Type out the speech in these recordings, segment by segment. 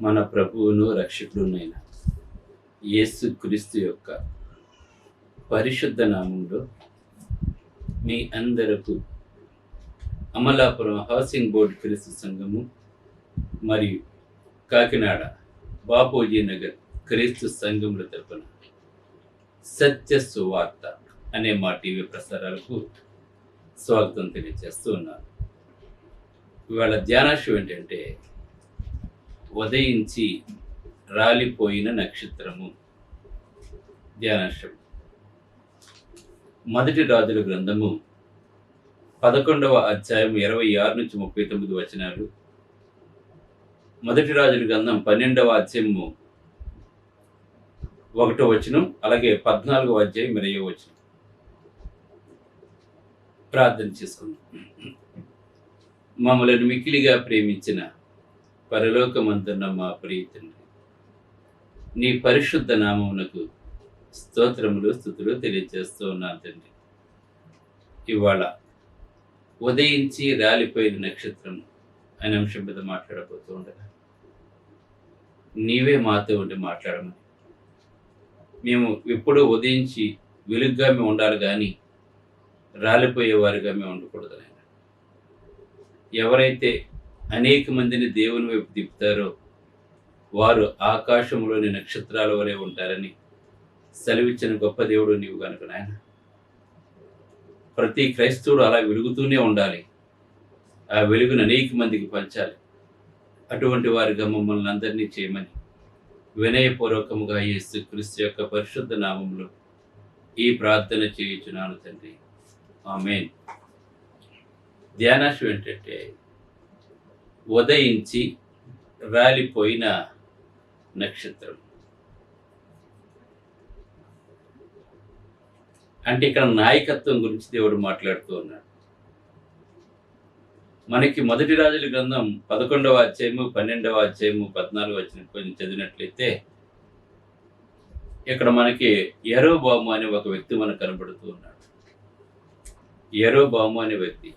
మన ప్రభువును రక్షకుడునైన యేసుక్రీస్తు యొక్క పరిశుద్ధ నామంలో మీ అందరకు అమలాపురం హౌసింగ్ బోర్డు క్రీస్తు సంఘము మరియు కాకినాడ బాపూజీ నగర్ క్రీస్తు సంఘముల తరపున సత్య సువార్త అనే మా టీవీ ప్రసారాలకు స్వాగతం తెలియజేస్తూ ఉన్నాను. ఇవాళ ధ్యానాంశం ఏంటంటే ఉదయించి రాలిపోయిన నక్షత్రము. ధ్యానాంశం మొదటి రాజుల గ్రంథము 11వ అధ్యాయం 26 నుంచి 39 వచనాలు, మొదటి రాజుల గ్రంథం 12వ అధ్యాయము 1వ వచనం, అలాగే 14వ అధ్యాయం 20వ వచనం. ప్రార్థన చేసుకుందాం. మమ్మలను మిక్కిలిగా ప్రేమించిన పరలోకమందున్న మా ప్రియ తండ్రి, నీ పరిశుద్ధ నామమునకు స్తోత్రములు స్తుతులు తెలియజేస్తూ ఉన్నాను తండ్రి. ఇవాళ ఉదయించి రాలిపోయిన నక్షత్రం అనే అంశం మీద మాట్లాడబోతూ ఉండగా నీవే మాతో ఉండి మాట్లాడమని, మేము ఎప్పుడూ ఉదయించి వెలుగ్గా మేము ఉండాలి కానీ రాలిపోయేవారుగా మేము ఉండకూడదు నాయన. ఎవరైతే అనేక మందిని దేవుని వైపు తిప్పుతారో వారు ఆకాశంలోని నక్షత్రాల వలె ఉంటారని సెలవిచ్చిన గొప్ప దేవుడు నీవు కనుక నాయన. ప్రతి క్రైస్తవుడు అలా వెలుగుతూనే ఉండాలి, ఆ వెలుగును అనేక మందికి పంచాలి. అటువంటి వారిగా మమ్మల్ని అందరినీ చేయమని వినయపూర్వకముగా యేసుక్రీస్తు యొక్క పరిశుద్ధ నామములో ఈ ప్రార్థన చేయుచున్నాను తండ్రి, ఆమేన్. ధ్యానాంశం ఏంటంటే ఉదయించి రాలిపోయిన నక్షత్రం. అంటే ఇక్కడ నాయకత్వం గురించి దేవుడు మాట్లాడుతూ ఉన్నాడు. మనకి మొదటి రాజుల గ్రంథం 11వ అధ్యాయము 12వ అధ్యాయము 14వ వచనం కొంచెం చదివినట్లయితే ఇక్కడ మనకి యెరోబాము అనే ఒక వ్యక్తి మనకు కనబడుతూ ఉన్నాడు. యెరోబాము అనే వ్యక్తి,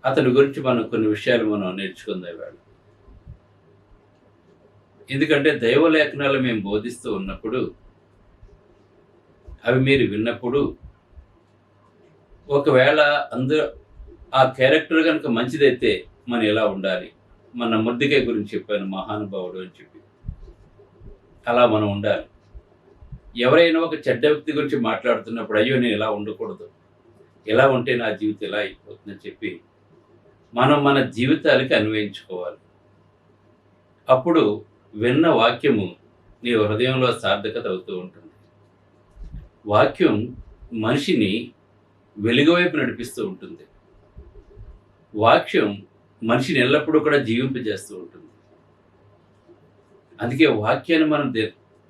అతని గురించి మనం కొన్ని విషయాలు మనం నేర్చుకుందాం ఇవాళ. ఎందుకంటే దైవలేఖనాలు మేము బోధిస్తూ ఉన్నప్పుడు అవి మీరు విన్నప్పుడు ఒకవేళ అందరూ ఆ క్యారెక్టర్ కనుక మంచిదైతే మనం ఎలా ఉండాలి, మన మొర్దెకై గురించి చెప్పాను, మహానుభావుడు అని చెప్పి అలా మనం ఉండాలి. ఎవరైనా ఒక చెడ్డ వ్యక్తి గురించి మాట్లాడుతున్నప్పుడు అయ్యో నేను ఇలా ఉండకూడదు, ఎలా ఉంటే నా జీవితం ఎలా అయిపోతుందని చెప్పి మనం మన జీవితాలకి అన్వయించుకోవాలి. అప్పుడు విన్న వాక్యము నీ హృదయంలో సార్థకత అవుతూ ఉంటుంది. వాక్యం మనిషిని వెలుగు వైపు నడిపిస్తూ ఉంటుంది. వాక్యం మనిషిని ఎల్లప్పుడూ కూడా జీవింపజేస్తూ ఉంటుంది. అందుకే వాక్యాన్ని మనం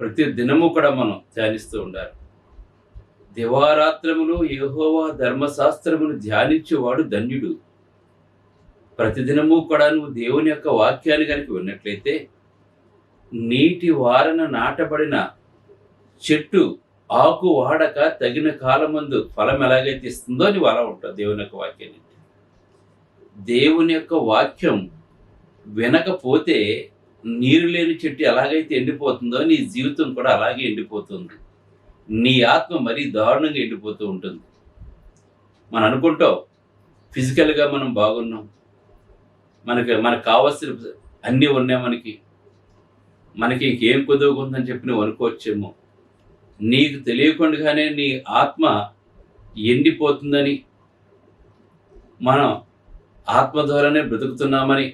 ప్రతి దినము కూడా మనం ధ్యానిస్తూ ఉండాలి. దివారాత్రములు యెహోవా ధర్మశాస్త్రమును ధ్యానించేవాడు ధన్యుడు. ప్రతిదినము కూడా నువ్వు దేవుని యొక్క వాక్యాన్ని కనుక విన్నట్లయితే నీటి వారన నాటబడిన చెట్టు ఆకు వాడక తగిన కాలమందు ఫలం ఎలాగైతే ఇస్తుందో నువ్వు అలా ఉంటావు దేవుని యొక్క వాక్యాన్ని. దేవుని యొక్క వాక్యం వినకపోతే నీరు లేని చెట్టు ఎలాగైతే ఎండిపోతుందో నీ జీవితం కూడా అలాగే ఎండిపోతుంది. నీ ఆత్మ మరీ దారుణంగా ఎండిపోతూ ఉంటుంది. మనం అనుకుంటాం ఫిజికల్గా మనం బాగున్నాం, మనకు కావాల్సిన అన్నీ ఉన్నాయి, మనకి ఇంకేం కుదువుకుందని చెప్పి నువ్వు అనుకోవచ్చేమో. నీకు తెలియకుండానే నీ ఆత్మ ఎండిపోతుందని, మనం ఆత్మ ద్వారానే బ్రతుకుతున్నామని,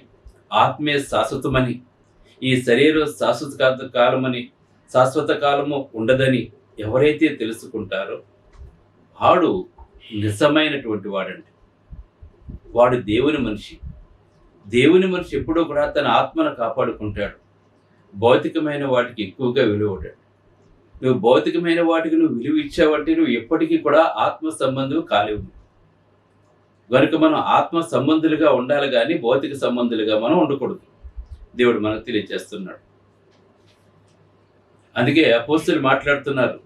ఆత్మే శాశ్వతమని, ఈ శరీరం శాశ్వత కాలము ఉండదని ఎవరైతే తెలుసుకుంటారో వాడు నిజమైనటువంటి వాడండి. వాడు దేవుని మనిషి. దేవుని మనిషి ఎప్పుడూ కూడా తన ఆత్మను కాపాడుకుంటాడు. భౌతికమైన వాటికి ఎక్కువగా విలువడాడు. నువ్వు భౌతికమైన వాటికి నువ్వు విలువ ఇచ్చావంటే నువ్వు ఎప్పటికీ కూడా ఆత్మ సంబంధం కాలేవు. కనుక మనం ఆత్మ సంబంధులుగా ఉండాలి కానీ భౌతిక సంబంధులుగా మనం ఉండకూడదు. దేవుడు మనకు తెలియజేస్తున్నాడు. అందుకే అపోస్తలులు మాట్లాడుతున్నారు,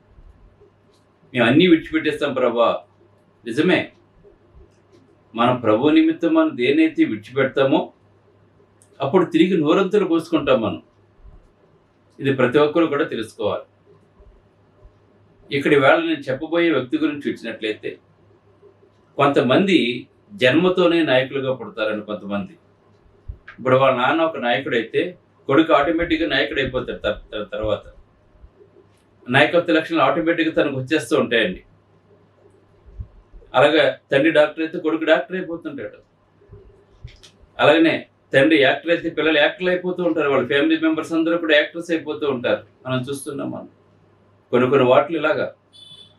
మేము అన్నీ విడిచిపెట్టేస్తాం ప్రభా. నిజమే, మన ప్రభు నిమిత్తం మనం దేనైతే విడిచిపెడతామో అప్పుడు తిరిగి నోరంతులు పోసుకుంటాం మనం. ఇది ప్రతి ఒక్కరు కూడా తెలుసుకోవాలి. ఇక్కడ వేళ నేను చెప్పబోయే వ్యక్తి గురించి చూసినట్లయితే, కొంతమంది జన్మతోనే నాయకులుగా పుడతారని కొంతమంది. ఇప్పుడు వాళ్ళ నాన్న ఒక నాయకుడైతే కొడుకు ఆటోమేటిక్గా నాయకుడు అయిపోతాడు. తర్వాత నాయకత్వ లక్షణాలు ఆటోమేటిక్గా తనకు వచ్చేస్తూ ఉంటాయండి. అలాగే తండ్రి డాక్టర్ అయితే కొడుకు డాక్టర్ అయిపోతుంటాడు. అలాగనే తండ్రి యాక్టర్ అయితే పిల్లలు యాక్టర్లు అయిపోతూ ఉంటారు. వాళ్ళ ఫ్యామిలీ మెంబర్స్ అందరూ కూడా యాక్టర్స్ అయిపోతూ ఉంటారు. మనం చూస్తున్నాం. మనం కొన్ని వాటిలు ఇలాగా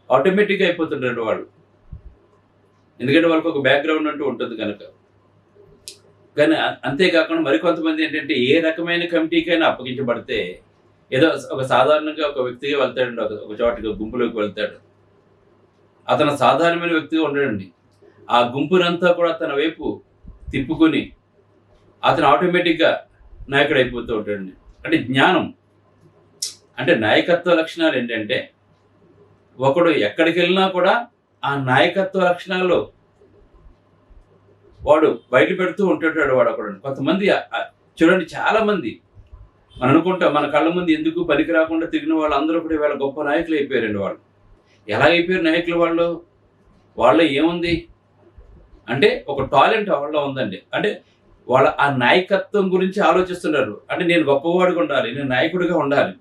ఆటోమేటిక్గా అయిపోతుంటారు వాళ్ళు. ఎందుకంటే వాళ్ళకి ఒక బ్యాక్గ్రౌండ్ అంటూ ఉంటుంది కనుక. కానీ అంతేకాకుండా మరికొంతమంది ఏంటంటే ఏ రకమైన కమిటీకైనా అప్పగించబడితే ఏదో ఒక సాధారణంగా ఒక వ్యక్తిగా వెళ్తాడండి. ఒక చోటకి గుంపులోకి వెళ్తాడు. అతను సాధారణమైన వ్యక్తిగా ఉండడండి. ఆ గుంపునంతా కూడా తన వైపు తిప్పుకొని అతను ఆటోమేటిక్గా నాయకుడు అయిపోతూ ఉంటాడండి. అంటే జ్ఞానం, అంటే నాయకత్వ లక్షణాలు ఏంటంటే ఒకడు ఎక్కడికి వెళ్ళినా కూడా ఆ నాయకత్వ లక్షణాల్లో వాడు బయట పెడుతూ ఉంటుంటాడు. వాడు ఒకడు. కొంతమంది చూడండి, చాలా మంది మనం అనుకుంటాం మన కళ్ళ ముందు ఎందుకు పనికి రాకుండా తిరిగిన వాళ్ళు అందరూ కూడా వాళ్ళ గొప్ప నాయకులు అయిపోయారండి. వాళ్ళు ఎలా అయిపోయారు నాయకులు? వాళ్ళ ఏముంది అంటే ఒక టాలెంట్ వాళ్ళలో ఉందండి. అంటే వాళ్ళ ఆ నాయకత్వం గురించి ఆలోచిస్తున్నారు. అంటే నేను గొప్పవాడిగా ఉండాలి, నేను నాయకుడిగా ఉండాలి,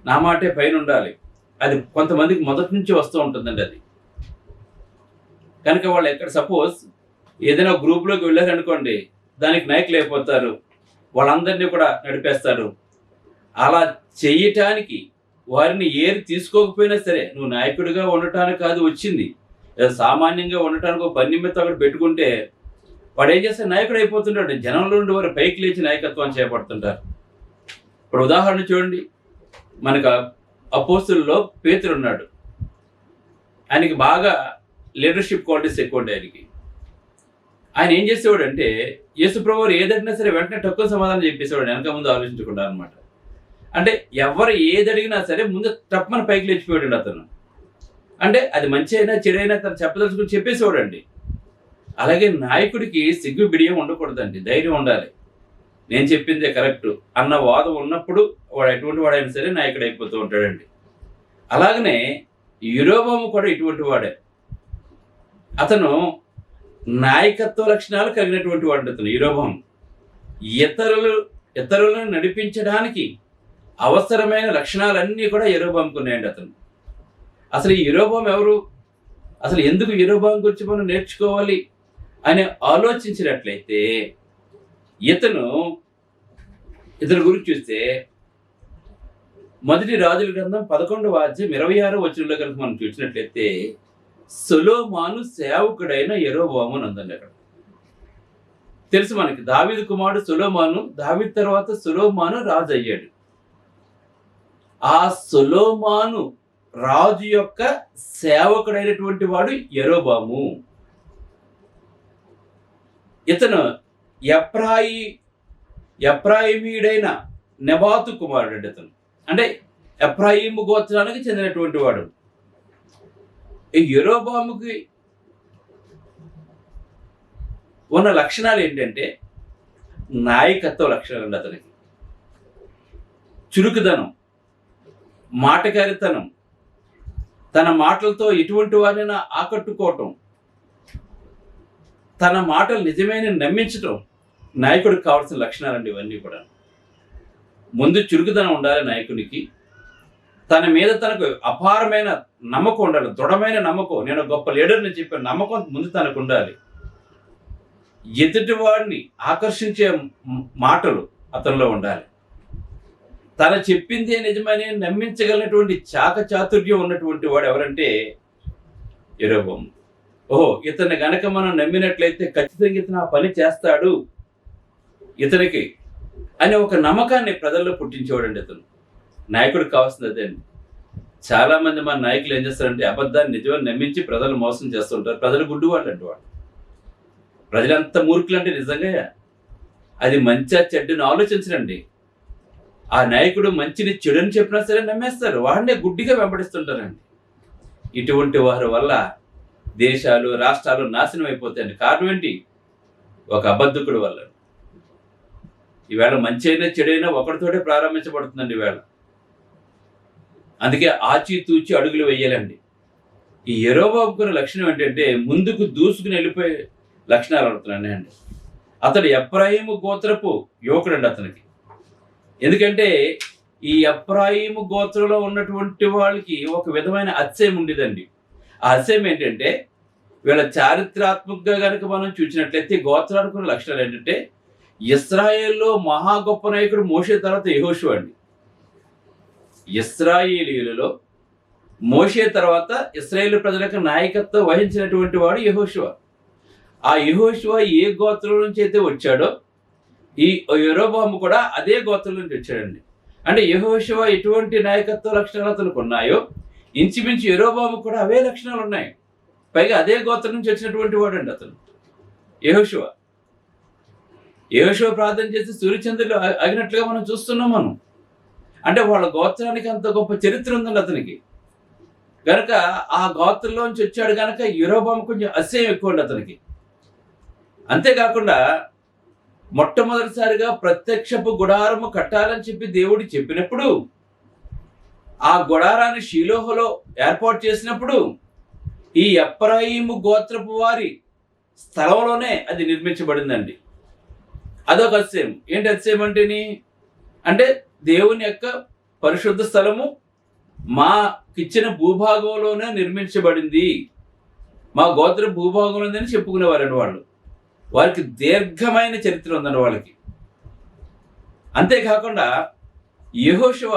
నా మాటే పైన ఉండాలి. అది కొంతమందికి మొదటి నుంచి వస్తూ ఉంటుందండి. అది కనుక వాళ్ళు ఎక్కడ సపోజ్ ఏదైనా గ్రూప్లోకి వెళ్ళారనుకోండి, దానికి నాయకులు అయిపోతారు, వాళ్ళందరినీ కూడా నడిపేస్తారు. అలా చేయటానికి వారిని ఏరి తీసుకోకపోయినా సరే, నువ్వు నాయకుడిగా ఉండటానికి కాదు వచ్చింది, సామాన్యంగా ఉండటానికి ఒక పని నిమిత్తం అక్కడ పెట్టుకుంటే వాడు ఏం చేస్తే నాయకుడు అయిపోతుంటాడు. జనంలో నుండి వారు పైకి లేచి నాయకత్వం చేపడుతుంటారు. ఇప్పుడు ఉదాహరణ చూడండి, మనకు అపోస్తుల్లో పేతురు ఉన్నాడు. ఆయనకి బాగా లీడర్షిప్ క్వాలిటీస్ ఎక్కువ ఉంటాయి ఆయనకి. ఆయన ఏం చేసేవాడు అంటే యేసుప్రభు వారు ఏదడిగినా సరే వెంటనే తక్కువ సమాధానం చెప్పేసేవాడు, వెనక ముందు ఆలోచించకుండా అనమాట. అంటే ఎవరు ఏది అడిగినా సరే ముందు తప్పమని పైకి లేచిపోయాడు అతను. అంటే అది మంచి అయినా చెడైనా తను చెప్పదలుచుకుని చెప్పేసేవాడు అండి. అలాగే నాయకుడికి సిగ్గు బిడియం ఉండకూడదండి, ధైర్యం ఉండాలి. నేను చెప్పిందే కరెక్ట్ అన్న వాదం ఉన్నప్పుడు వాడు ఎటువంటి వాడైనా సరే నాయకుడు అయిపోతూ ఉంటాడండి. అలాగనే యెరోబోము కూడా ఇటువంటి వాడే. అతను నాయకత్వ లక్షణాలు కలిగినటువంటి వాడు. అతను యెరోబోము ఇతరులను నడిపించడానికి అవసరమైన లక్షణాలన్నీ కూడా యెరోబోముకు ఉన్నాయండి. అసలు ఈ యెరోబోము ఎవరు, అసలు ఎందుకు యెరోబోము గురించి మనం నేర్చుకోవాలి అని ఆలోచించినట్లయితే ఇతను గురించి చూస్తే మొదటి రాజుల గ్రంథం 11వ అధ్యాయం 26వ వచనంలో కనుక మనం చూసినట్లయితే సొలొమోను సేవకుడైన యెరోబోము అని ఉందండి. అక్కడ తెలుసు మనకి, దావీదు కుమారుడు సొలొమోను, దావీదు తర్వాత సొలొమోను రాజు అయ్యాడు. ఆ సొలొమోను రాజు యొక్క సేవకుడైనటువంటి వాడు యెరోబోము. ఇతను ఎఫ్రాయిమీయుడైన నెబాతు కుమారుడు అండి. ఇతను అంటే ఎఫ్రాయిము గోత్రానికి చెందినటువంటి వాడు. ఈ యెరోబోముకి ఉన్న లక్షణాలు ఏంటంటే నాయకత్వ లక్షణాలు అండి. అతనికి చురుకుదనం, మాటకారితనం, తన మాటలతో ఎటువంటి వారినైనా ఆకట్టుకోవటం, తన మాటలు నిజమైన నమ్మించటం నాయకుడికి కావాల్సిన లక్షణాలండి. ఇవన్నీ కూడా ముందు చురుకుదనం ఉండాలి నాయకునికి. తన మీద తనకు అపారమైన నమ్మకం ఉండాలి, దృఢమైన నమ్మకం. నేను గొప్ప లీడర్ని చెప్పే నమ్మకం ముందు తనకు ఉండాలి. ఎదుటి వాడిని ఆకర్షించే మాటలు అతనిలో ఉండాలి. తన చెప్పిందే నిజమని నమ్మించగలిగినటువంటి చాకచాతుర్యం ఉన్నటువంటి వాడు ఎవరంటే యెరోబోము. ఓహో, ఇతన్ని గనక మనం నమ్మినట్లయితే ఖచ్చితంగా ఇతను ఆ పని చేస్తాడు ఇతనికి అనే ఒక నమ్మకాన్ని ప్రజల్లో పుట్టించేవాడండి. ఇతను నాయకుడికి కావాల్సింది అదే అండి. చాలా మంది మన నాయకులు ఏం చేస్తారంటే అబద్ధాన్ని నిజమని నమ్మించి ప్రజలు మోసం చేస్తుంటారు. ప్రజలు గుడ్డివాళ్ళు అంటే వాడు. ప్రజలంతా మూర్ఖులు అంటే నిజంగా అది మంచిగా చెడ్డని ఆలోచించరండి. ఆ నాయకుడు మంచిని చెడుని చెప్పినా సరే నమ్మేస్తారు, వాడినే గుడ్డిగా వెంబడిస్తుంటారండి. ఇటువంటి వారి వల్ల దేశాలు, రాష్ట్రాలు నాశనం అయిపోతాయండి. కారణం ఏంటి? ఒక అబద్ధకుడు వల్ల. ఈవేళ మంచి అయినా చెడైనా ఒకరితోటే ప్రారంభించబడుతుందండి ఈవేళ. అందుకే ఆచితూచి అడుగులు వేయాలండి. ఈ యెరొబోముకున్న లక్షణం ఏంటంటే ముందుకు దూసుకుని వెళ్ళిపోయే లక్షణాలు అవుతున్నాయండి. అతడు ఎఫ్రాయిము గోత్రపు యువకుడండి అతనికి. ఎందుకంటే ఈ ఎఫ్రాయిము గోత్రంలో ఉన్నటువంటి వాళ్ళకి ఒక విధమైన అతిశయం ఉండేదండి. ఆ అతిశయం ఏంటంటే వీళ్ళ చారిత్రాత్మకంగా కనుక మనం చూసినట్లయితే గోత్రానికి ఉన్న లక్షణాలు ఏంటంటే ఇశ్రాయేల్లో మహా గొప్ప నాయకుడు మోషే తర్వాత యెహోషువ అండి. ఇశ్రాయేలీయులలో మోషే తర్వాత ఇశ్రాయేలు ప్రజలకు నాయకత్వం వహించినటువంటి వాడు యెహోషువ. ఆ యెహోషువ ఏ గోత్రం నుంచి అయితే వచ్చాడో ఈ యెరొబోము కూడా అదే గోత్రం నుంచి వచ్చాడండి. అంటే యెహోషువ ఎటువంటి నాయకత్వ లక్షణాలు అతనికి ఉన్నాయో ఇంచుమించు యెరొబోము కూడా అవే లక్షణాలు ఉన్నాయి. పైగా అదే గోత్రం నుంచి వచ్చినటువంటి వాడు అండి అతను యెహోషువ. యెహోషువ ప్రార్థన చేసి సూర్యచంద్రులు అగినట్లుగా మనం చూస్తున్నాం మనం. అంటే వాళ్ళ గోత్రానికి అంత గొప్ప చరిత్ర ఉందండి అతనికి. కనుక ఆ గోత్రంలోంచి వచ్చాడు కనుక యెరొబోము కొంచెం అసహ్యం ఎక్కువ అండి అతనికి. అంతేకాకుండా మొట్టమొదటిసారిగా ప్రత్యక్షపు గుడారము కట్టాలని చెప్పి దేవుడు చెప్పినప్పుడు ఆ గుడారాన్ని షీలోహులో ఏర్పాటు చేసినప్పుడు ఈ ఎఫ్రాయిము గోత్రపు వారి స్థలంలోనే అది నిర్మించబడిందండి. అదొక అతిశయం. ఏంటి అతిశయం అంటే దేవుని యొక్క పరిశుద్ధ స్థలము మాకిచ్చిన భూభాగంలోనే నిర్మించబడింది, మా గోత్ర భూభాగంలో ఉందని చెప్పుకునేవారండి వాళ్ళు. వారికి దీర్ఘమైన చరిత్ర ఉందండి వాళ్ళకి. అంతేకాకుండా యెహోషువ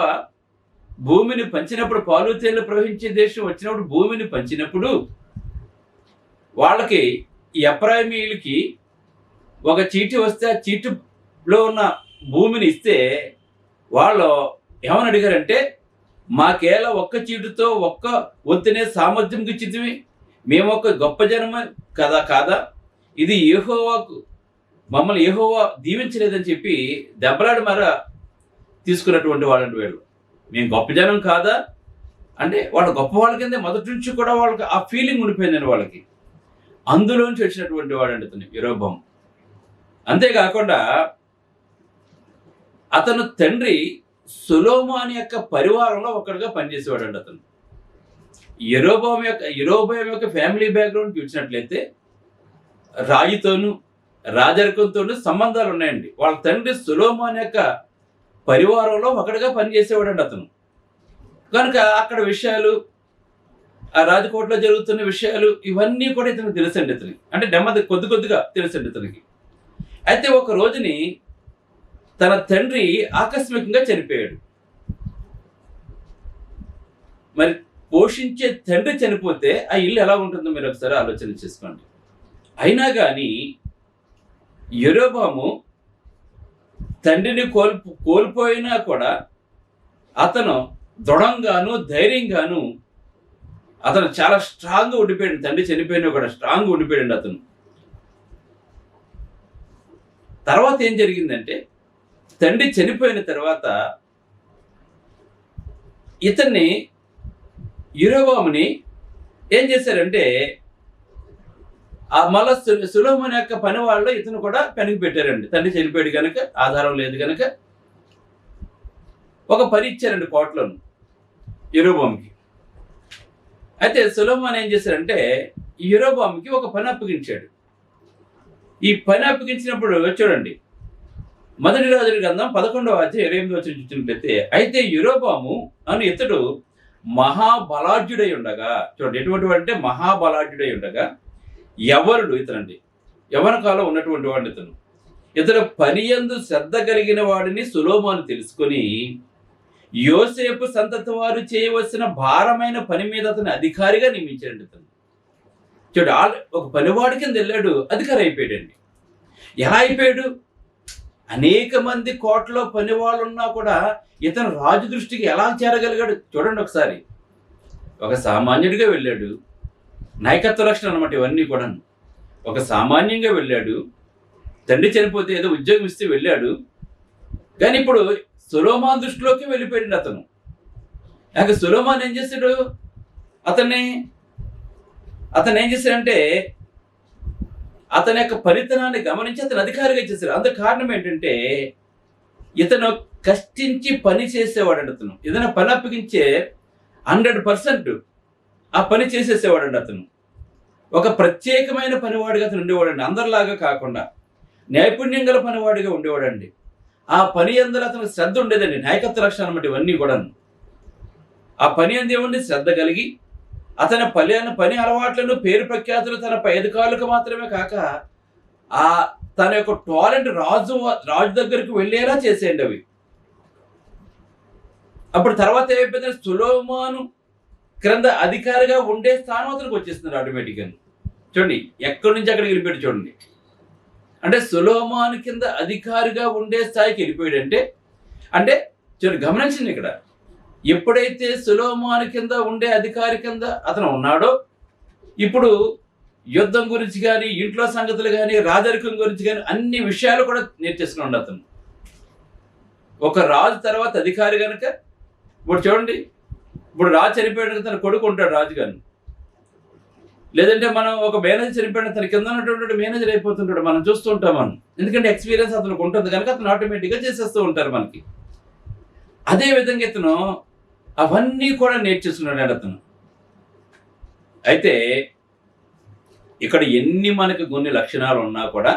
భూమిని పంచినప్పుడు, పాలు తేళ్లు ప్రవహించే దేశం వచ్చినప్పుడు భూమిని పంచినప్పుడు వాళ్ళకి ఎఫ్రాయిమీయులకి ఒక చీటి వస్తే ఆ చీటిలో ఉన్న భూమిని ఇస్తే వాళ్ళు ఏమని అడిగారంటే, మాకేలా ఒక్క చీటుతో ఒక్క వంతునే సామర్థ్యం ఇచ్చితివి, మేము ఒక గొప్ప జనమే కాదా, ఇది యెహోవాకు మమ్మల్ని యెహోవా దీవించలేదని చెప్పి దెబ్బలాడి మర తీసుకున్నటువంటి వాళ్ళండి వీళ్ళు. మేము గొప్ప జనం కాదా అంటే వాళ్ళు గొప్ప వాళ్ళ కింద మొదటి నుంచి కూడా వాళ్ళకి ఆ ఫీలింగ్ ఉండిపోయిందండి వాళ్ళకి. అందులోంచి వచ్చినటువంటి వాడండి అతను యెరొబోము. అంతేకాకుండా అతను తండ్రి సొలొమోను యొక్క పరివారంలో ఒకటిగా పనిచేసేవాడండి అతను. యెరొబోము యొక్క ఫ్యామిలీ బ్యాక్గ్రౌండ్ చూసినట్లయితే రాయితోనూ రాజరికంతోనూ సంబంధాలు ఉన్నాయండి. వాళ్ళ తండ్రి సొలొమోను యొక్క పరివారంలో ఒకటిగా పనిచేసేవాడండి అతను. కనుక అక్కడ విషయాలు, ఆ రాజకోటలో జరుగుతున్న విషయాలు ఇవన్నీ కూడా ఇతనికి తెలుసండి ఇతనికి. అంటే నెమ్మది కొద్దిగా తెలుసండి ఇతనికి. అయితే ఒక రోజుని తన తండ్రి ఆకస్మికంగా చనిపోయాడు. మరి పోషించే తండ్రి చనిపోతే ఆ ఇల్లు ఎలా ఉంటుందో మీరు ఒకసారి ఆలోచన చేసుకోండి. అయినా కానీ యెరొబోము తండ్రిని కోల్పోయినా కూడా అతను దృఢంగాను ధైర్యంగాను అతను చాలా స్ట్రాంగ్గా ఉండిపోయాడు. తండ్రి చనిపోయినా కూడా స్ట్రాంగ్గా ఉండిపోయాడు అతను. తర్వాత ఏం జరిగిందంటే, తండ్రి చనిపోయిన తర్వాత ఇతన్ని యెరొబోముని ఏం చేశారంటే ఆ మళ్ళా సొలొమోను యొక్క పని వాళ్ళు ఇతను కూడా పనికి పెట్టారండి. తండ్రి చనిపోయాడు కనుక, ఆధారం లేదు కనుక ఒక పని ఇచ్చారండి కోటలోను యెరొబోముకి. అయితే సొలొమోను ఏం చేశారంటే యెరొబోముకి ఒక పని అప్పగించాడు. ఈ పని అప్పగించినప్పుడు చూడండి, మొదటి రాజుల గ్రంథం 11వ అధ్యాయం 28వ వచనం చూసినట్లయితే, అయితే యెరొబోము అని ఇతడు మహాబలాఢ్యుడై ఉండగా, చూడండి ఎటువంటి అంటే మహాబలాఢ్యుడై ఉండగా, ఎవరుడు ఇతనండి, యవ్వన కాలం ఉన్నటువంటి వాడు ఇతడు పని యందు శ్రద్ధ కలిగిన వాడిని సొలొమోను తెలుసుకొని యోసేపు సంతతి వారు చేయవలసిన భారమైన పని మీద అతను అధికారిగా నియమించాడు. ఇతను చూడు ఒక పనివాడి కింద వెళ్ళాడు, అధికారి అయిపోయాడండి. ఎలా అయిపోయాడు? అనేక మంది కోటలో పని వాళ్ళు ఉన్నా కూడా ఇతను రాజు దృష్టికి ఎలా చేరగలిగాడు చూడండి ఒకసారి. ఒక సామాన్యుడిగా వెళ్ళాడు, నాయకత్వ లక్షణం అనమాట ఇవన్నీ కూడా. ఒక సామాన్యంగా వెళ్ళాడు, తండ్రి చనిపోతే ఏదో ఉద్యోగం ఇస్తే వెళ్ళాడు, కానీ ఇప్పుడు సొలొమోను దృష్టిలోకి వెళ్ళిపోయాడు అతను. ఇంకా సొలొమోను ఏం చేశాడు? అతను ఏం చేశాడంటే అతని యొక్క పరితనాన్ని గమనించి అతను అధికారిగా చేశారు. అందుకు కారణం ఏంటంటే ఇతను కష్టించి పని చేసేవాడండి. అతను ఏదైనా పని అప్పగించే 100% ఆ పని చేసేసేవాడండి. అతను ఒక ప్రత్యేకమైన పనివాడిగా అతను ఉండేవాడండి. అందరిలాగా కాకుండా నైపుణ్యం గల పనివాడిగా ఉండేవాడండి. ఆ పని అందరూ అతనికి శ్రద్ధ ఉండేదండి. నాయకత్వ లక్షణాలు అన్నమాట ఇవన్నీ కూడా. ఆ పని అందేముంది శ్రద్ధ కలిగి అతని పని అలవాట్లను పేరు ప్రఖ్యాతులు తన పై అధికారులకు మాత్రమే కాక ఆ తన యొక్క టాలెంట్ రాజు దగ్గరికి వెళ్ళేలా చేసేయండి అవి. అప్పుడు తర్వాత ఏమైపోయిందంటే సొలొమోను క్రింద అధికారిగా ఉండే స్థానం అతనికి వచ్చేస్తుంది ఆటోమేటిక్గా. చూడండి ఎక్కడి నుంచి అక్కడికి వెళ్ళిపోయాడు చూడండి. అంటే సొలొమోను కింద అధికారిగా ఉండే స్థాయికి వెళ్ళిపోయాడంటే అంటే చూడండి గమనించండి ఇక్కడ. ఎప్పుడైతే సొలొమోను కింద ఉండే అధికారి కింద అతను ఉన్నాడో ఇప్పుడు యుద్ధం గురించి కానీ ఇంట్లో సంగతులు కానీ రాజరికం గురించి కానీ అన్ని విషయాలు కూడా నేర్చేస్తున్నాడు అతను. ఒక రాజు తర్వాత అధికారి కనుక ఇప్పుడు చూడండి, ఇప్పుడు రాజు చనిపోయాడు తన కొడుకు ఉంటాడు రాజు గారిని, లేదంటే మనం ఒక మేనేజర్ చనిపోయిన తన కింద ఉన్నటువంటి మేనేజర్ అయిపోతుంటాడు. మనం చూస్తూ ఉంటాం మనం, ఎందుకంటే ఎక్స్పీరియన్స్ అతనికి ఉంటుంది కనుక అతను ఆటోమేటిక్గా చేసేస్తూ ఉంటారు మనకి. అదే విధంగా ఇతను అవన్నీ కూడా నేర్చేసుకున్నాడు అతను. అయితే ఇక్కడ ఎన్ని మనకి కొన్ని లక్షణాలు ఉన్నా కూడా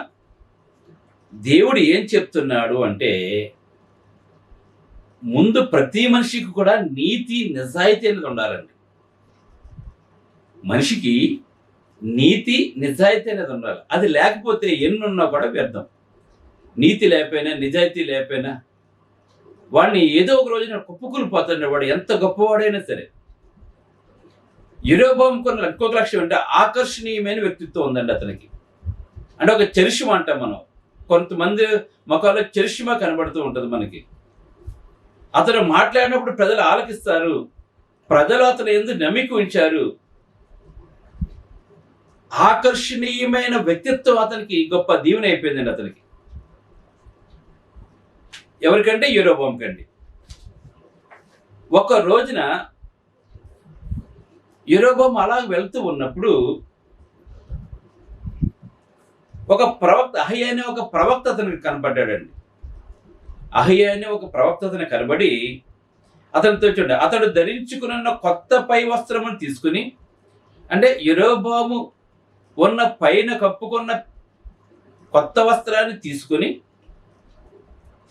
దేవుడు ఏం చెప్తున్నాడు అంటే ముందు ప్రతి మనిషికి కూడా నీతి నిజాయితీ అనేది ఉండాలండి. మనిషికి నీతి నిజాయితీ అనేది ఉండాలి. అది లేకపోతే ఎన్నున్నా కూడా వ్యర్థం. నీతి లేకపోయినా నిజాయితీ లేకపోయినా వాడిని ఏదో ఒక రోజున కుప్పకూలిపోతాడు. వాడు ఎంత గొప్పవాడైనా సరే. యెరొబోము కొన్న ఇంకొక లక్ష్యం అంటే ఆకర్షణీయమైన వ్యక్తిత్వం ఉందండి అతనికి. అంటే ఒక చరిష్మా అంటాం మనం. కొంతమంది ముఖాల్లో చరిష్మా కనబడుతూ ఉంటుంది మనకి. అతను మాట్లాడినప్పుడు ప్రజలు ఆలకిస్తారు. ప్రజలు అతను ఎందుకు నమ్మిక ఉంచారు. ఆకర్షణీయమైన వ్యక్తిత్వం అతనికి గొప్ప దీవెన అయిపోయిందండి అతనికి. ఎవరికంటే యెరొబోము కండి. ఒక రోజున యెరొబోము అలా వెళ్తూ ఉన్నప్పుడు ఒక ప్రవక్త అహయ్య అనే ఒక ప్రవక్త అతనికి కనబడ్డాడండి. అహయ్య అనే ఒక ప్రవక్త అతను కనబడి అతనితో చూడండి, అతడు ధరించుకున్న కొత్త పై వస్త్రమును తీసుకుని, అంటే యెరొబోము ఉన్న పైన కప్పుకున్న కొత్త వస్త్రాన్ని తీసుకుని,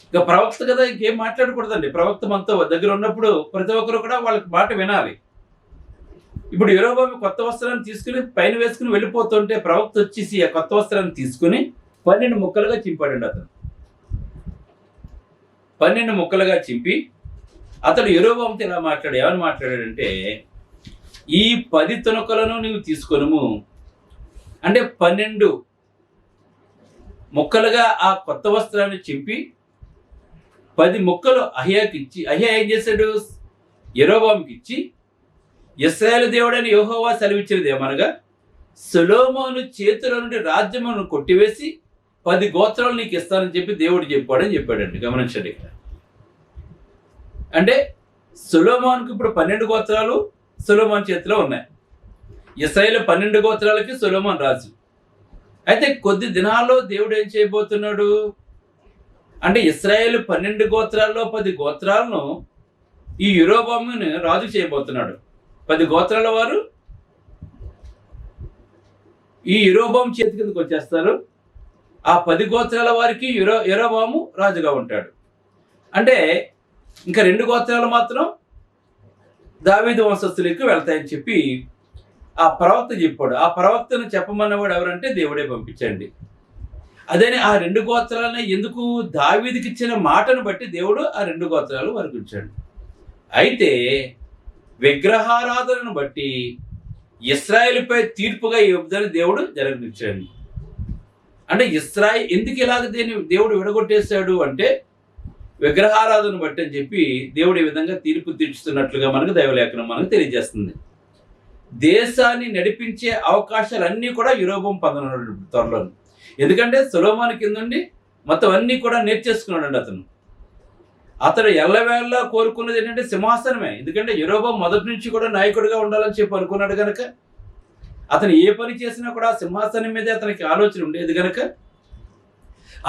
ఇక ప్రవక్త కదా ఇంకేం మాట్లాడకూడదండి. ప్రవక్త మనతో దగ్గర ఉన్నప్పుడు ప్రతి ఒక్కరు కూడా వాళ్ళకి మాట వినాలి. ఇప్పుడు యెరొబోము కొత్త వస్త్రాన్ని తీసుకుని పైన వేసుకుని వెళ్ళిపోతుంటే ప్రవక్త వచ్చేసి ఆ కొత్త వస్త్రాన్ని తీసుకుని 12 ముక్కలుగా చింపాడండి అతను. 12 ముక్కలుగా చింపి అతడు యెరొబోముతో ఇలా ఏమని మాట్లాడాడంటే, ఈ 10 తునకలను నీవు తీసుకొనుము. అంటే 12 ముక్కలుగా ఆ కొత్త వస్త్రాన్ని చింపి 10 ముక్కలు అహయ్యాకి ఇచ్చి, అహయ్యా ఏం చేశాడు, యెరొబోముకి ఇచ్చి, ఇశ్రాయేలు దేవుడైన యెహోవా సెలవిచ్చినది ఏమనగా, సొలొమోను చేతిలో నుండి రాజ్యమును కొట్టివేసి 10 గోత్రాలు నీకు ఇస్తానని చెప్పి దేవుడు చెప్పాడని చెప్పాడండి. గమనించండి ఇక్కడ. అంటే సొలొమోనుకి ఇప్పుడు 12 గోత్రాలు సొలొమోను చేతిలో ఉన్నాయి. ఇశ్రాయేలు 12 గోత్రాలకి సొలొమోను రాజు. అయితే కొద్ది దినాల్లో దేవుడు ఏం చేయబోతున్నాడు అంటే ఇశ్రాయేలు 12 గోత్రాల్లో 10 గోత్రాలను ఈ యెరొబోముని రాజు చేయబోతున్నాడు. 10 గోత్రాల వారు ఈ యెరొబోము చేతి కిందకు వచ్చేస్తారు. ఆ 10 గోత్రాల వారికి యెరొబోము రాజుగా ఉంటాడు. అంటే ఇంకా 2 గోత్రాలు మాత్రం దావీదు వంశస్థులకు వెళ్తాయని చెప్పి ఆ ప్రవక్త చెప్పాడు. ఆ ప్రవక్తను చెప్పమన్నవాడు ఎవరంటే దేవుడే పంపించండి. అదేనే ఆ 2 గోత్రాలను ఎందుకు దావీదుకి ఇచ్చిన మాటను బట్టి దేవుడు ఆ 2 గోత్రాలు వారికి ఉంచాడు. అయితే విగ్రహారాధనను బట్టి ఇశ్రాయేలుపై తీర్పుగా ఈ యుద్ధాన్ని దేవుడు జరగనిచ్చాడు. అంటే ఇశ్రాయేలు ఎందుకు ఇలాగ దేవుడు విడగొట్టేశాడు అంటే విగ్రహారాధన బట్టి అని చెప్పి దేవుడు ఈ విధంగా తీర్పు తీర్చుతున్నట్లుగా మనకు దైవలేఖనం మనకు తెలియజేస్తుంది. దేశాన్ని నడిపించే అవకాశాలన్నీ కూడా యెరొబోము పొందనున్నాడు త్వరలో. ఎందుకంటే సొలొమోను కిందండి మొత్తం అన్నీ కూడా నేర్చేసుకున్నాడు అతను. అతడు ఎల్లవేళలా కోరుకున్నది ఏంటంటే సింహాసనమే. ఎందుకంటే యెరొబోము మొదటి నుంచి కూడా నాయకుడిగా ఉండాలని చెప్పి అనుకున్నాడు కనుక అతను ఏ పని చేసినా కూడా సింహాసనం మీదే అతనికి ఆలోచన ఉండేది కనుక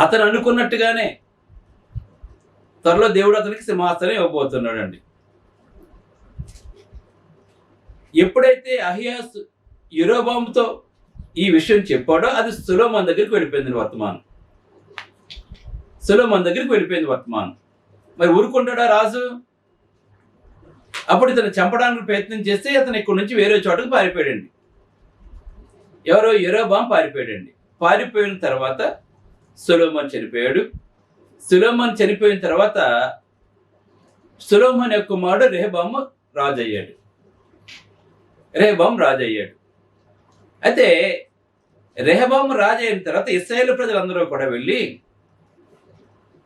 అతను అనుకున్నట్టుగానే త్వరలో దేవుడు అతనికి సింహాసనం ఇవ్వబోతున్నాడండి. ఎప్పుడైతే అహియాస్ యెరోబాముతో ఈ విషయం చెప్పాడో అది సొలొమోను దగ్గరికి వెళ్ళిపోయింది వర్తమానం. సొలొమోను దగ్గరికి వెళ్ళిపోయింది వర్తమానం. మరి ఊరుకుంటాడా రాజు? అప్పుడు ఇతను చంపడానికి ప్రయత్నం చేస్తే అతను ఇక్కడి నుంచి వేరే చోటకు పారిపోయాడండి. ఎవరో యెరోబాము పారిపోయాడండి. పారిపోయిన తర్వాత సొలొమోను చనిపోయాడు. సొలొమోను చనిపోయిన తర్వాత సొలొమోను యొక్క కుమారుడు రెహబాము రాజు అయ్యాడు. అయితే రెహబాము రాజు అయిన తర్వాత ఇశ్రాయేలు ప్రజలందరూ కూడా వెళ్ళి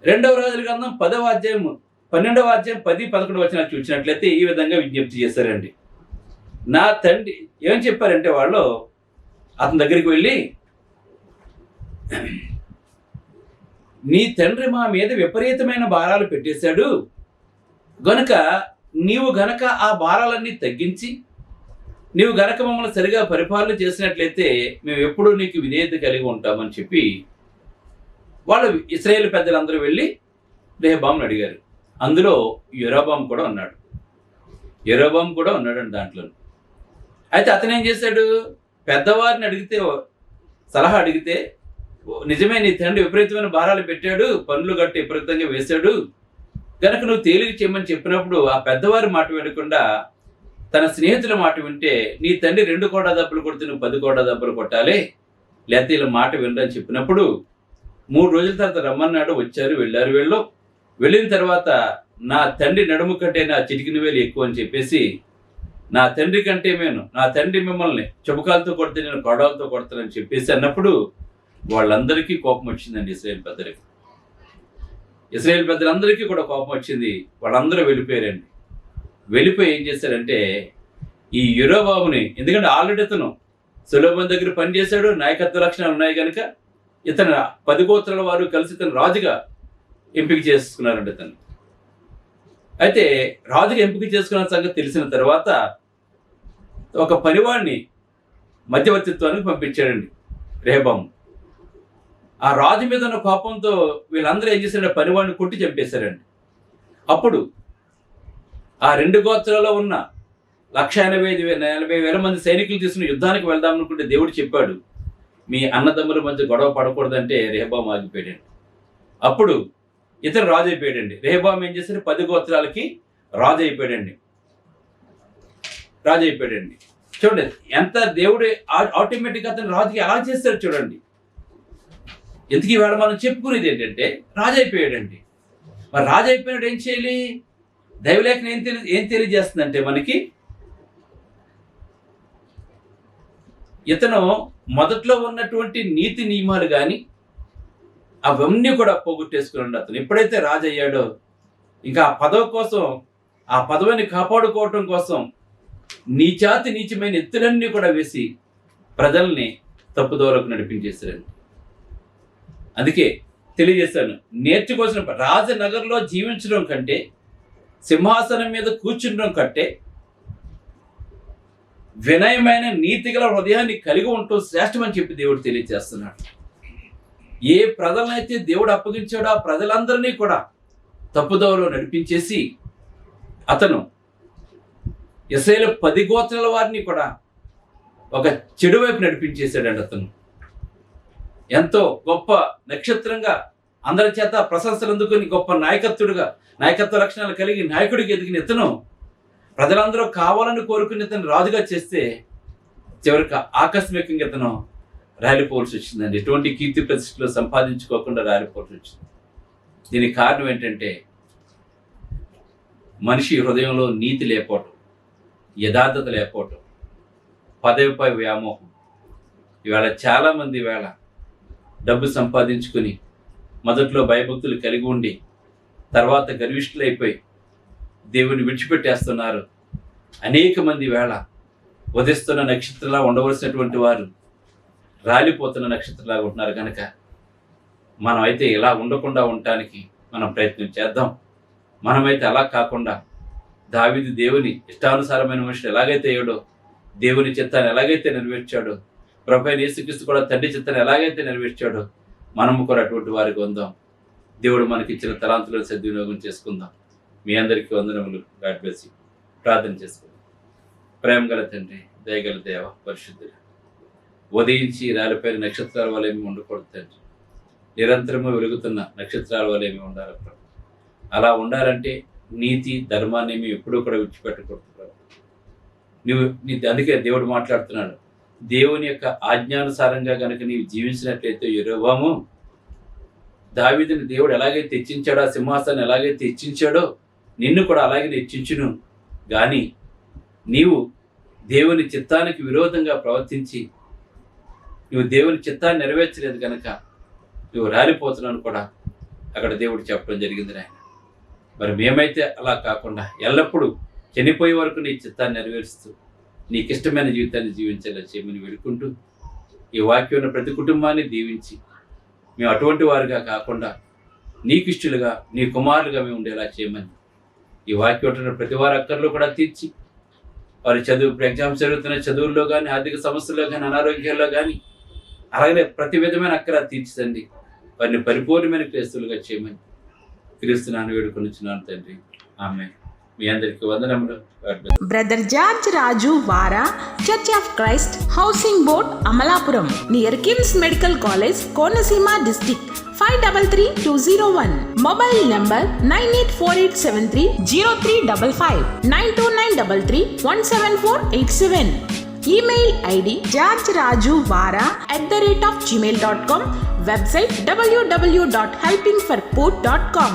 2వ రాజుల గ్రంథం 10వ అధ్యాయం 12వ అధ్యాయం 10, 11 వచనాలు చూసినట్లయితే ఈ విధంగా విజ్ఞప్తి చేశారండి. నా తండ్రి ఏం చెప్పారంటే వాళ్ళు అతని దగ్గరికి వెళ్ళి, నీ తండ్రి మా మీద విపరీతమైన భారాలు పెట్టేశాడు గనుక నీవు గనక ఆ భారాలన్నీ తగ్గించి నీవు గనక మమ్మల్ని సరిగా పరిపాలన చేసినట్లయితే మేము ఎప్పుడూ నీకు విధేయత కలిగి ఉంటామని చెప్పి వాళ్ళు ఇశ్రాయేలు పెద్దలందరూ వెళ్ళి రెహబామును అడిగారు. అందులో యెరోబాము కూడా ఉన్నాడండి దాంట్లో. అయితే అతను ఏం చేశాడు? పెద్దవారిని అడిగితే సలహా అడిగితే, నిజమే నీ తండ్రి విపరీతమైన భారాలు పెట్టాడు, పనులు గట్టి విపరీతంగా వేశాడు కనుక నువ్వు తేలిక చేయమని చెప్పినప్పుడు ఆ పెద్దవారి మాట వినకుండా తన స్నేహితుల మాట వింటే నీ తండ్రి 2 కోట్ల దెబ్బలు కొడితే నువ్వు 10 కోట్ల దెబ్బలు కొట్టాలి, లేకపోతే ఇలా మాట వినరని చెప్పినప్పుడు 3 రోజుల తర్వాత రమ్మన్నాడు. వచ్చారు, వెళ్ళారు. వెళ్ళిన తర్వాత నా తండ్రి నడుము కంటే నా చిటికిన వేలు ఎక్కువ అని చెప్పేసి, నా తండ్రి కంటే నా తండ్రి మిమ్మల్ని చెబుకాలతో కొడితే నేను కొడాలతో కొడతానని చెప్పేసి అన్నప్పుడు వాళ్ళందరికీ కోపం వచ్చిందండి. ఇశ్రాయేలు పెద్దలందరికీ కూడా కోపం వచ్చింది. వాళ్ళందరూ వెళ్ళిపోయారండి. వెళ్ళిపోయి ఏం చేశారంటే ఈ యెరోబాముని, ఎందుకంటే ఆల్రెడీ ఇతను సొలొమోను దగ్గర పనిచేశాడు, నాయకత్వ లక్షణాలు ఉన్నాయి కనుక ఇతను 10 గోత్రాల వారు కలిసి ఇతను రాజుగా ఎంపిక చేసుకున్నారండి ఇతను. అయితే రాజుగా ఎంపిక చేసుకున్న సంగతి తెలిసిన తర్వాత ఒక పనివాడిని మధ్యవర్తిత్వానికి పంపించాడండి రెహబాము. ఆ రాజు మీద ఉన్న కోపంతో వీళ్ళందరూ ఏం చేశారంటే పనివాడిని కొట్టి చంపేశారండి. అప్పుడు ఆ 2 గోత్రాల్లో ఉన్న 1,80,000 మంది సైనికులు తీసుకుని యుద్ధానికి వెళ్దాం అనుకుంటే దేవుడు చెప్పాడు, మీ అన్నదమ్ముల మధ్య గొడవ పడకూడదంటే రెహబాము ఆగిపోయాడండి. అప్పుడు ఇతను రాజు అయిపోయాడండి. రెహబాము ఏం చేశారు? 10 గోత్రాలకి రాజు అయిపోయాడండి. చూడండి ఎంత దేవుడు ఆటోమేటిక్గా అతను రాజుకి ఎలా చేస్తాడు చూడండి. ఎందుకు ఈవేళ మనం చెప్పుకునేది ఏంటంటే రాజు అయిపోయాడండి. మరి రాజు అయిపోయాడు ఏం చేయాలి? దైవలేఖనం ఏం తెలియజేస్తుందంటే మనకి, ఇతను మొదట్లో ఉన్నటువంటి నీతి నియమాలు కానీ అవన్నీ కూడా పోగొట్టేసుకున్నాడు. అతను ఎప్పుడైతే రాజు అయ్యాడో ఇంకా ఆ పదవి కోసం, ఆ పదవిని కాపాడుకోవటం కోసం నీచమైన ఎత్తులన్నీ కూడా వేసి ప్రజల్ని తప్పుదోవలోకి నడిపించేశారండి. అందుకే తెలియజేశాను, నేర్చుకోవాల్సిన రాజనగర్లో జీవించడం కంటే సింహాసనం మీద కూర్చుండడం కంటే వినయమైన నీతిగల హృదయాన్ని కలిగి ఉండటం శ్రేష్టమని చెప్పి దేవుడు తెలియజేస్తున్నాడు. ఏ ప్రజలనైతే దేవుడు అప్పగించాడో ఆ ప్రజలందరినీ కూడా తప్పుదోవలో నడిపించేసి అతను ఇశ్రాయేలు 10 గోత్రాల వారిని కూడా ఒక చెడు వైపు నడిపించేశాడండి. అతను ఎంతో గొప్ప నక్షత్రంగా అందరి చేత ప్రశంసలు అందుకుని గొప్ప నాయకత్వ లక్షణాలు కలిగి నాయకుడికి ఎదిగిన ఇతను ప్రజలందరూ కావాలని కోరుకుని ఇతను రాజుగా చేస్తే చివరికి ఆకస్మికంగా ఇతను రాలిపోవలసి వచ్చిందండి. ఎటువంటి కీర్తి ప్రతిష్టలు సంపాదించుకోకుండా రాలిపోవలసి వచ్చింది. దీనికి కారణం ఏంటంటే మనిషి హృదయంలో నీతి లేకపోవటం, యథార్థత లేకపోవటం, పదవిపై వ్యామోహం. ఇవాళ చాలామంది డబ్బు సంపాదించుకుని మొదట్లో భయభక్తులు కలిగి ఉండి తర్వాత గర్విష్ఠులైపోయి దేవుని విడిచిపెట్టేస్తున్నారు. అనేక మంది ఉదయిస్తున్న నక్షత్రంలా ఉండవలసినటువంటి వారు రాలిపోతున్న నక్షత్రంలాగా ఉంటున్నారు. కనుక మనం అయితే ఇలా ఉండకుండా ఉండటానికి మనం ప్రయత్నం చేద్దాం. మనమైతే అలా కాకుండా దావీదు దేవుని ఇష్టానుసారమైన మనుషుడు ఎలాగైతే అయ్యాడో, దేవుని చిత్తాన్ని ఎలాగైతే నెరవేర్చాడో, ప్రభువైన యేసుక్రీస్తు కూడా తండ్రి చిత్తాన్ని ఎలాగైతే నెరవేర్చాడో మనము కూడా అటువంటి వారికి ఉందాం. దేవుడు మనకిచ్చిన తలాంతులను సద్వినియోగం చేసుకుందాం. మీ అందరికీ వందనములు. God bless you. ప్రార్థన చేసుకుందాం. ప్రేమ గల తండ్రి, దయగల దేవ, పరిశుద్ధుడు, ఉదయించి రాలిపోయిన నక్షత్రాల వల్ల ఏమి ఉండకూడదు తండ్రి. నిరంతరము వెలుగుతున్న నక్షత్రాల వల్ల ఏమి ఉండాలి ప్రభు. అలా ఉండాలంటే నీతి ధర్మాన్ని మేము ఎప్పుడూ కూడా విడిచిపెట్టకూడదు ప్రభు. అందుకే దేవుడు మాట్లాడుతున్నాడు, దేవుని యొక్క ఆజ్ఞానుసారంగా కనుక నీవు జీవించినట్లయితే యెరొబోము, దావీదుని దేవుడు ఎలాగైతే హెచ్చించాడో, ఆ సింహాసనాన్ని ఎలాగైతే హెచ్చించాడో నిన్ను కూడా అలాగే హెచ్చించును. కానీ నీవు దేవుని చిత్తానికి విరోధంగా ప్రవర్తించి నువ్వు దేవుని చిత్తాన్ని నెరవేర్చలేదు కనుక నువ్వు రాలిపోతున్నాను కూడా అక్కడ దేవుడు చెప్పడం జరిగింది నాయన. మరి మేమైతే అలా కాకుండా ఎల్లప్పుడూ చనిపోయే వరకు నీ చిత్తాన్ని నెరవేరుస్తూ నీకు ఇష్టమైన జీవితాన్ని జీవించేలా చేయమని వేడుకుంటూ ఈ వాక్యం ప్రతి కుటుంబాన్ని దీవించి మేము అటువంటి వారుగా కాకుండా నీకు ఇష్టలుగా, నీ కుమారులుగా మేము ఉండేలా చేయమని ఈ వాక్యం ప్రతి వారి అక్కర్లు కూడా తీర్చి వారి చదువు ఎగ్జామ్స్ జరుగుతున్న చదువుల్లో కానీ, ఆర్థిక సమస్యల్లో కానీ, అనారోగ్యాల్లో కానీ, అలాగే ప్రతి విధమైన అక్కర తీర్చండి. వారిని పరిపూర్ణమైన క్రైస్తవులుగా చేయమని క్రీస్తునాన్ని వేడుకొనిచున్నాను తండ్రి. ఆమేన్. మీ అందరికీ వందనములు. బ్రదర్ జార్జ్ రాజు వారా, church of Christ, housing board, Amalapuram, near KIMS medical college, Konaseema district, 533201. Mobile number 9848730355, 92933174887. Email ID georgerajuvara@gmail.com. Website www.helpingforpoor.com.